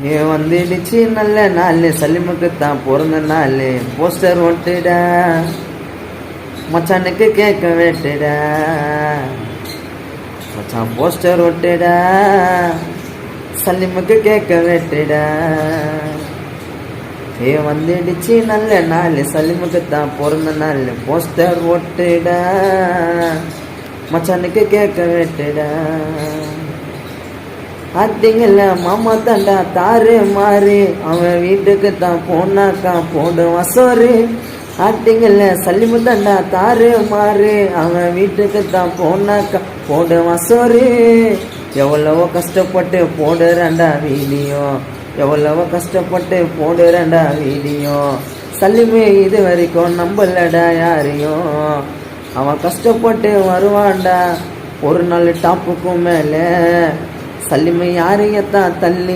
நீ வந்துடுச்சு நல்ல நாள், சலிமுக்கு தான் பிறந்த நாள். போஸ்டர் ஒட்டுடா, மச்சானுக்கு கேட்க வெட்டுடா. மச்சான் போஸ்டர் ஒட்டுடா, சலிமுக்கு கேட்க வெட்டுடா. ஏ வந்துடுச்சு நல்ல நாள், சலிமுக்கு தான் பிறந்த நாள். போஸ்டர் ஒட்டுடா, மச்சானுக்கு கேட்க வெட்டுடா. அட்டிங்கல்ல மாமா தாண்டா தாரு மாறு, அவன் வீட்டுக்கு தான் போனாக்கா போடுவான் சோறு. அட்டிங்கல்ல சலிமு தாண்டா தாரு மாறு, அவன் வீட்டுக்கு தான் போனாக்கா போடுவான் சோறு. எவ்வளவோ கஷ்டப்பட்டு போடுறான்டா வீடியோ, எவ்வளவோ கஷ்டப்பட்டு போடுறான்டா வீடியோ. சலிமு இது வரைக்கும் நம்பலடா யாரையும், அவன் கஷ்டப்பட்டு வருவான்டா ஒரு நாள் டாப்புக்கும் மேலே. சலிமை யாரையத்தான் தள்ளி